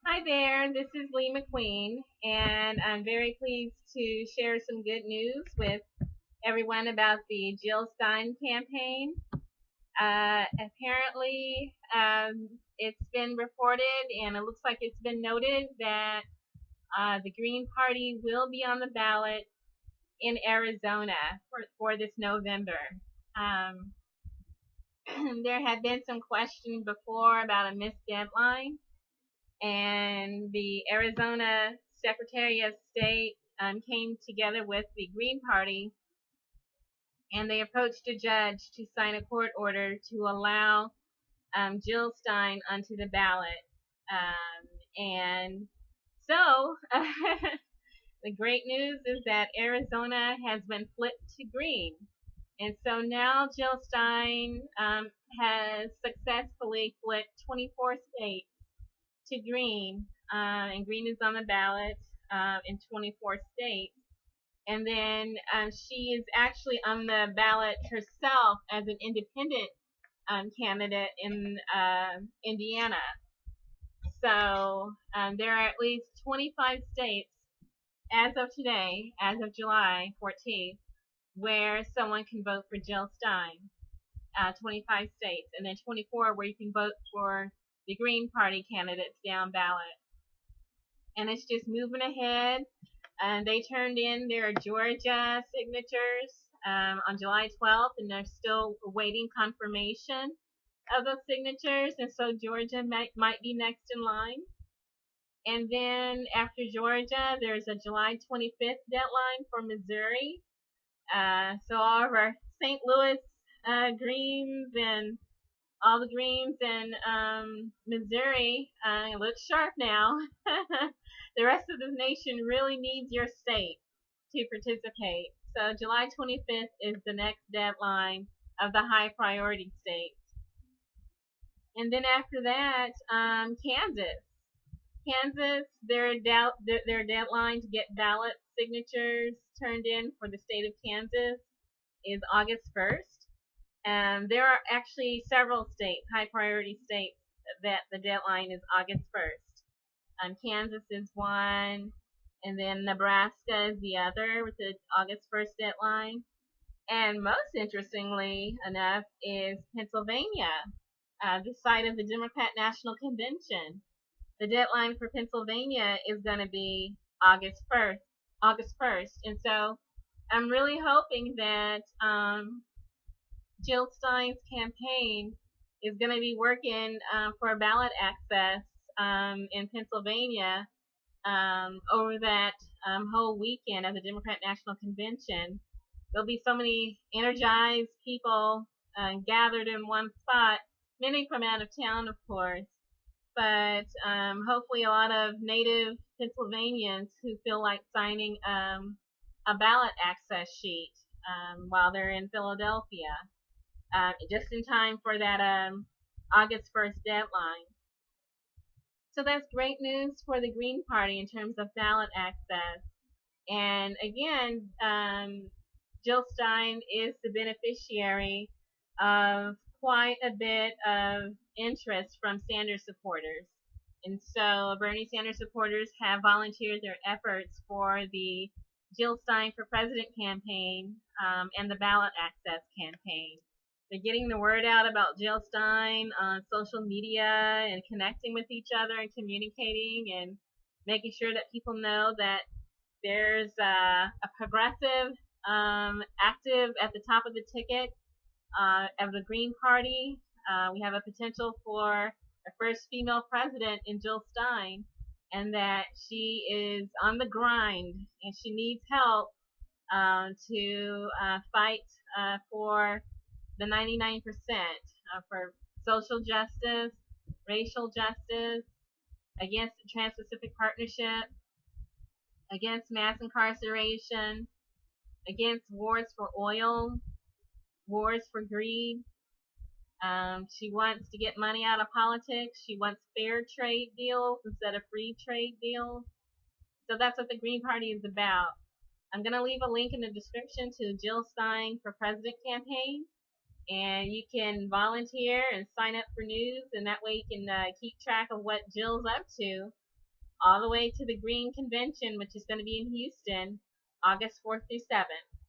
Hi there, this is Lee McQueen, and I'm very pleased to share some good news with everyone about the Jill Stein campaign. Apparently, it's been reported and it looks like it's been noted that the Green Party will be on the ballot in Arizona for this November. Um, there had been some question before about a missed deadline, and the Arizona Secretary of State came together with the Green Party, and they approached a judge to sign a court order to allow Jill Stein onto the ballot. And so the great news is that Arizona has been flipped to green. And so now Jill Stein has successfully flipped 24 states to green, and green is on the ballot in 24 states. And then she is actually on the ballot herself as an independent candidate in Indiana. So there are at least 25 states as of today, as of July 14th, where someone can vote for Jill Stein. 25 states, and then 24 where you can vote for the Green Party candidates down ballot. And it's just moving ahead. And they turned in their Georgia signatures on July 12th, and they're still awaiting confirmation of those signatures. And so Georgia might be next in line. And then after Georgia, there's a July 25th deadline for Missouri. So all of our St. Louis Greens and all the Greens in Missouri look sharp now. The rest of the nation really needs your state to participate. So July 25th is the next deadline of the high priority states. And then after that, Kansas. Kansas, their deadline to get ballot signatures turned in for the state of Kansas is August 1st. There are actually several states, high priority states, that the deadline is August 1st. Kansas is one, and then Nebraska is the other with the August 1st deadline. And most interestingly enough is Pennsylvania, the site of the Democrat National Convention. The deadline for Pennsylvania is going to be August 1st. August 1st, and so I'm really hoping that Jill Stein's campaign is going to be working for ballot access in Pennsylvania over that whole weekend of the Democrat National Convention. There'll be so many energized people gathered in one spot, many from out of town, of course, but hopefully a lot of native Pennsylvanians who feel like signing a ballot access sheet while they're in Philadelphia, just in time for that August 1st deadline. So that's great news for the Green Party in terms of ballot access. And again, Jill Stein is the beneficiary of quite a bit of interest from Sanders supporters. And so Bernie Sanders supporters have volunteered their efforts for the Jill Stein for President campaign and the ballot access campaign. They're getting the word out about Jill Stein on social media and connecting with each other and communicating and making sure that people know that there's a progressive active at the top of the ticket of the Green Party. We have a potential for the first female president in Jill Stein, and that she is on the grind and she needs help to fight for the 99%, for social justice, racial justice, against the Trans-Pacific Partnership, against mass incarceration, against wars for oil, wars for greed. She wants to get money out of politics. She wants fair trade deals instead of free trade deals. So that's what the Green Party is about. I'm going to leave a link in the description to Jill Stein for President campaign, and you can volunteer and sign up for news, and that way you can keep track of what Jill's up to all the way to the Green Convention, which is going to be in Houston, August 4th through 7th.